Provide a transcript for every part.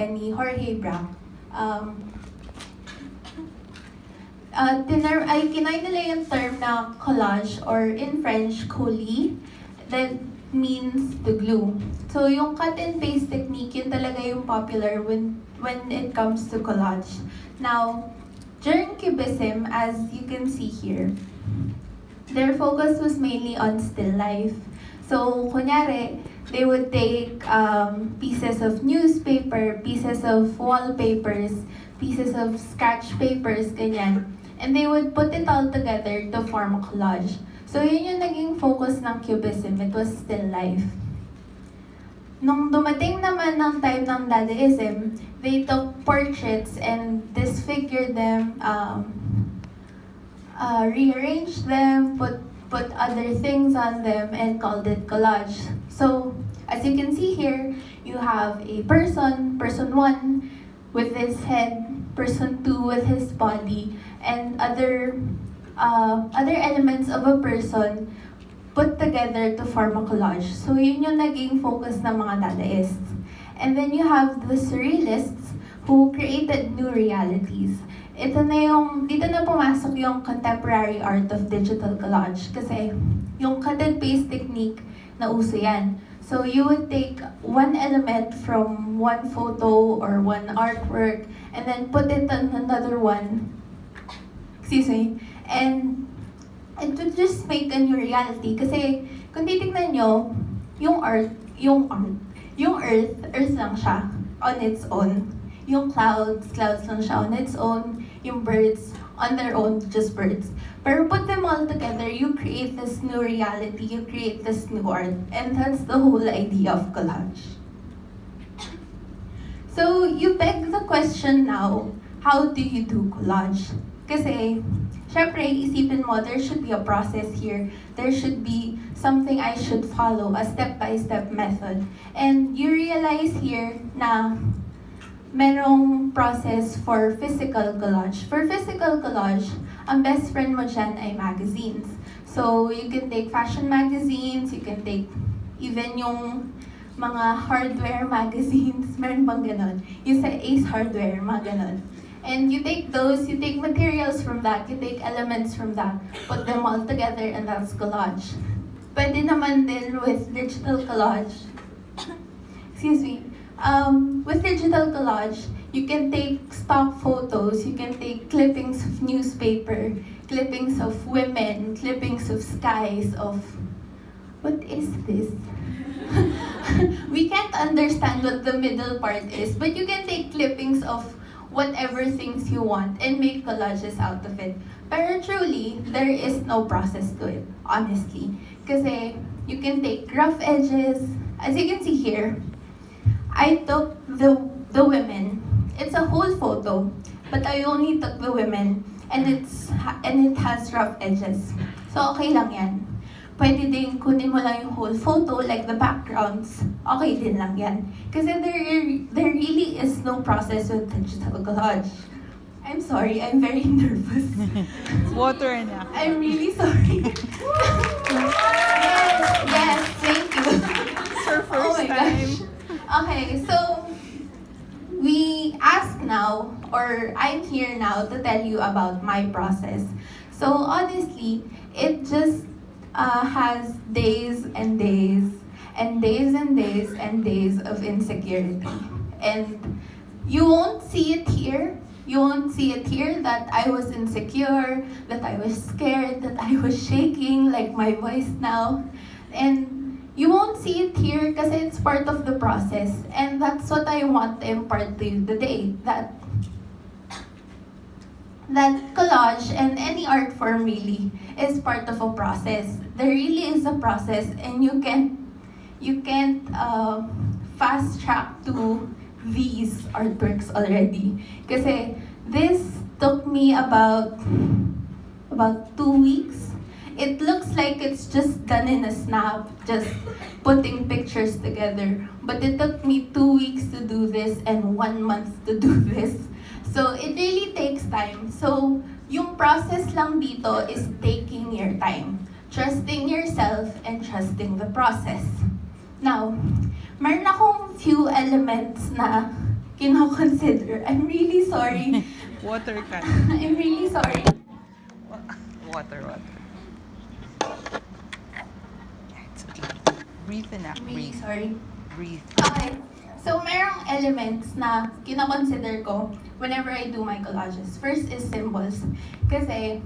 ni Jorge Brack, kinoy nila yung term na collage, or in French, coller, that means to glue. So yung cut and paste technique, yun talaga yung popular when it comes to collage. Now, during Cubism, as you can see here, their focus was mainly on still life. So, kunyari, they would take pieces of newspaper, pieces of wallpapers, pieces of scratch papers, ganyan. And they would put it all together to form a collage. So, yun yung naging focus ng Cubism. It was still life. Nung dumating naman ng time ng Dadaism, they took portraits and disfigured them, rearranged them, put other things on them, and called it collage. So, as you can see here, you have a person 1 with his head, person 2 with his body, and other elements of a person put together to form a collage. So, yun yung naging focus ng mga Dadaists. And then you have the Surrealists who created new realities. Dito na pumasok yung contemporary art of digital collage kasi yung cut and paste technique na uso yan. So you would take one element from one photo or one artwork and then put it on another one. And it would just make a new reality kasi kung titignan nyo, yung earth lang siya on its own. Yung clouds lang siya on its own. Yung birds, on their own, just birds. Pero put them all together, you create this new reality, you create this new art. And that's the whole idea of collage. So, you beg the question now, how do you do collage? Kasi, syempre, isipin mo, there should be a process here. There should be something I should follow, a step-by-step method. And you realize here na merong process for physical collage. For physical collage, ang best friend mo dyan ay magazines. So, you can take fashion magazines, you can take even yung mga hardware magazines. Meron bang ganon? Yung sa Ace Hardware, mga ganon. And you take those, you take materials from that, you take elements from that, put them all together, and that's collage. Pwede naman din with digital collage. Excuse me. With digital collage, you can take stock photos, you can take clippings of newspaper, clippings of women, clippings of skies, of... What is this? We can't understand what the middle part is, but you can take clippings of whatever things you want and make collages out of it. Pero truly, there is no process to it, honestly. Kasi you can take rough edges. As you can see here, I took the women. It's a whole photo, but I only took the women, and it has rough edges. So okay lang yan. Pwede din kunin mo lang yung whole photo, like the backgrounds. Okay din lang yan. Kasi there really is no process with digital collage. I'm sorry, I'm very nervous. Water na. I'm really sorry. yes, thank you. It's her first time. Okay, so we ask now, or I'm here now to tell you about my process. So honestly, it just has days and days and days and days and days of insecurity. And you won't see it here. You won't see it here that I was insecure, that I was scared, that I was shaking like my voice now. And you won't see it here kasi it's part of the process. And that's what I want to impart to you today. That collage and any art form really is part of a process. There really is a process, and you can't fast track to these artworks already. Kasi this took me about 2 weeks. It looks like it's just done in a snap, just putting pictures together. But it took me 2 weeks to do this and 1 month to do this. So it really takes time. So yung process lang dito is taking your time, trusting yourself and trusting the process. Now, meron akong few elements na kinoconsider. I'm really sorry. Water ka. I'm really sorry. Water. It's okay. Breathe in, I'm really breathe. sorry. Breathe. Okay. So, merong elements na kinoconsider ko whenever I do my collages. First is symbols. Kasi,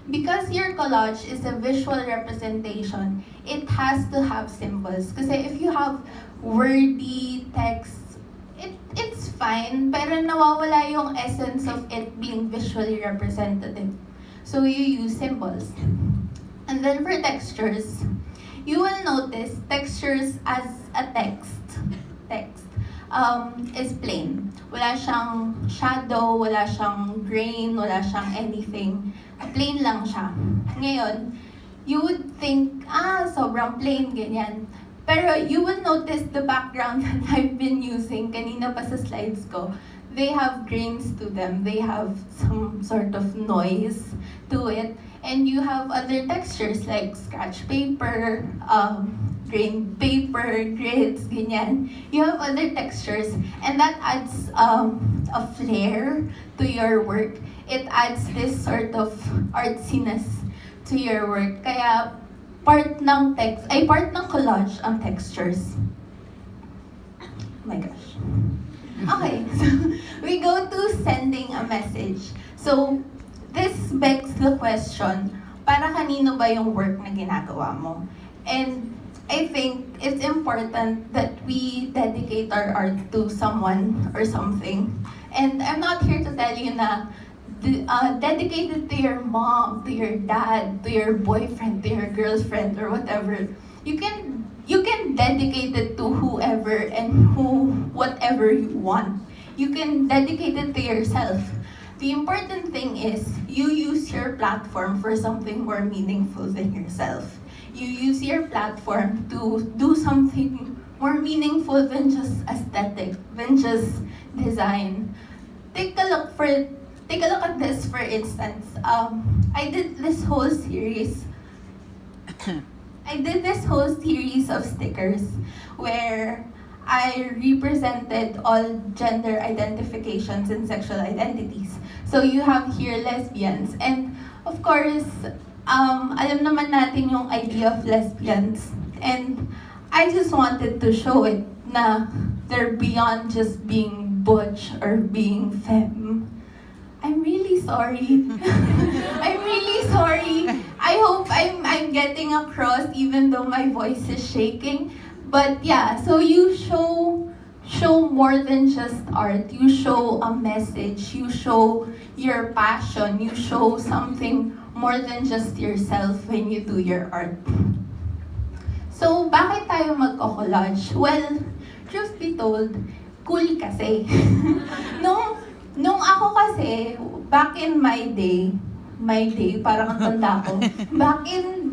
because your collage is a visual representation, it has to have symbols. Kasi if you have wordy text, it's fine, pero nawawala yung essence of it being visually representative. So you use symbols. And then for textures, you will notice textures as a text is plain. Wala siyang shadow, wala siyang grain, wala siyang anything. Plain lang siya. Ngayon, you would think, sobrang plain, ganyan. Pero you will notice the background that I've been using kanina pa sa slides ko. They have grains to them. They have some sort of noise to it. And you have other textures like scratch paper, grain paper, grids, ganyan. You have other textures, and that adds a flair to your work. It adds this sort of artsiness to your work. Kaya part ng collage ang textures. Oh my gosh. Okay, so we go to sending a message. So this begs the question, para kanino ba yung work na ginagawa mo? And I think it's important that we dedicate our art to someone or something. And I'm not here to tell you na dedicate it to your mom, to your dad, to your boyfriend, to your girlfriend, or whatever. You can dedicate it to whoever and whatever you want. You can dedicate it to yourself. The important thing is you use your platform for something more meaningful than yourself. You use your platform to do something more meaningful than just aesthetic, than just design. Take a look at this, for instance. I did this whole series of stickers where I represented all gender identifications and sexual identities. So you have here lesbians, and of course, alam naman natin yung idea of lesbians, and I just wanted to show it na they're beyond just being butch or being femme. I'm really sorry. I'm really sorry. I hope I'm getting across even though my voice is shaking. But yeah, so you show more than just art. You show a message. You show your passion. You show something more than just yourself when you do your art. So, bakit tayo magko-collage? Well, truth be told, cool kasi. nung ako kasi, back in my day, parang ang tanda ko,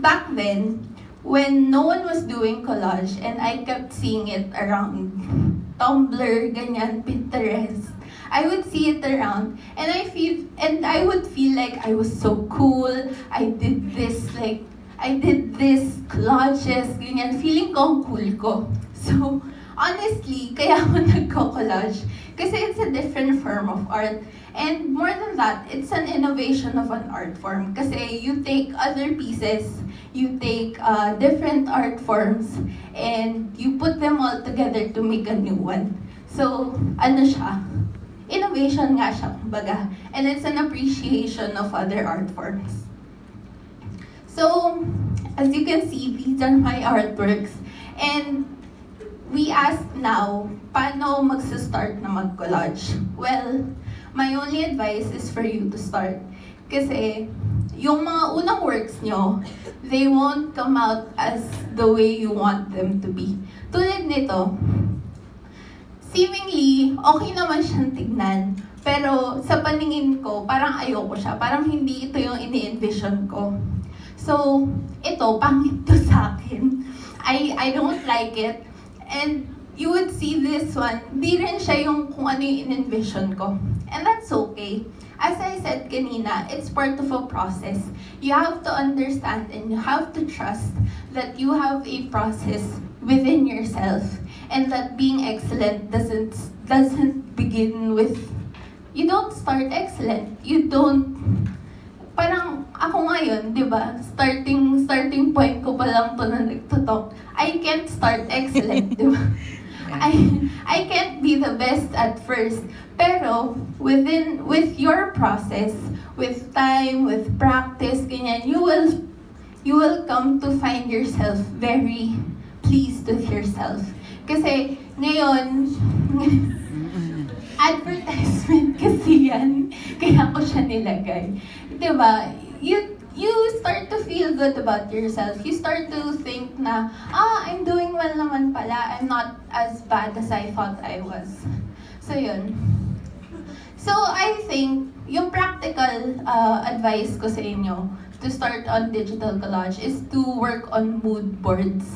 back then, when no one was doing collage and I kept seeing it around Tumblr, ganyan, Pinterest, I would see it around and I would feel like I was so cool. I did this collages, ganyan, feeling ko ang cool ko. So, honestly, kaya ako nagko-collage kasi it's a different form of art. And more than that, it's an innovation of an art form. Kasi you take other pieces, you take different art forms, and you put them all together to make a new one. So, ano siya? Innovation nga siya, kumbaga. And it's an appreciation of other art forms. So, as you can see, these are my artworks. And we ask now, paano magsa-start na mag-collage? Well, my only advice is for you to start. Kasi, yung mga unang works nyo, they won't come out as the way you want them to be. Tulad nito, seemingly, okay naman siyang tignan. Pero sa paningin ko, parang ayoko siya. Parang hindi ito yung ini-envision ko. So, ito, pangit to sa akin. I don't like it. And you would see this one, di rin siya yung kung ano yung in-envision ko. And that's okay. As I said kanina, it's part of a process. You have to understand and you have to trust that you have a process within yourself. and that being excellent doesn't begin with, you don't start excellent. You don't, parang ako ngayon, di ba? Starting point ko pa lang to na nagtutok. I can't start excellent, di ba? I can't be the best at first. Pero with your process, with time, with practice, ganyan, you will come to find yourself very pleased with yourself. Kasi ngayon, advertisement kasi yan, kaya ko siya nilagay. Diba? You start to feel good about yourself. You start to think na, I'm doing well naman pala. I'm not as bad as I thought I was. So yun. So I think, yung practical advice ko sa inyo to start on digital collage is to work on mood boards.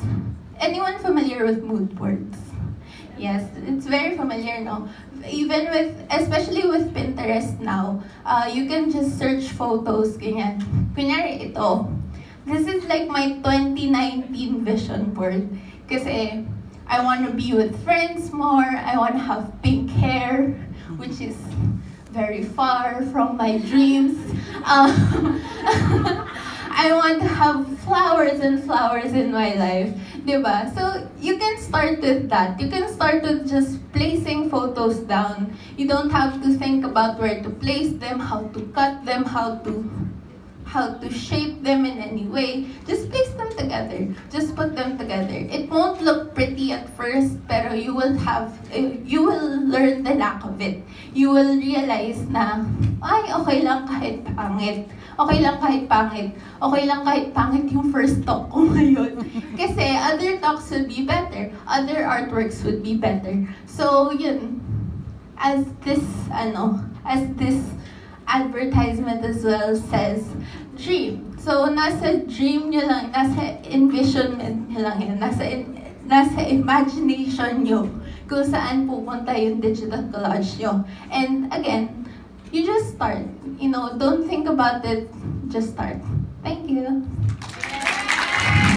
Anyone familiar with mood boards? Yes, it's very familiar, no? Even with, especially with Pinterest now, you can just search photos, ganyan. Kunyari ito, this is like my 2019 vision board. Kasi I want to be with friends more, I want to have pink hair, which is very far from my dreams. I want to have flowers and flowers in my life. Diba? So, you can start with that. You can start with just placing photos down. You don't have to think about where to place them, how to cut them, how to shape them in any way. Just place them together. Just put them together. It won't look pretty at first, pero you will learn the lack of it. You will realize na, ay, okay lang kahit pangit. Okay lang kahit pangit. Okay lang kahit pangit yung first talk ko ngayon. Kasi other talks would be better. Other artworks would be better. So, yun. As this advertisement as well says, dream. So, nasa dream nyo lang, nasa envisionment nyo lang yan, nasa imagination nyo kung saan pupunta yung digital collage nyo. And again, you just start. Don't think about it, just start. Thank you.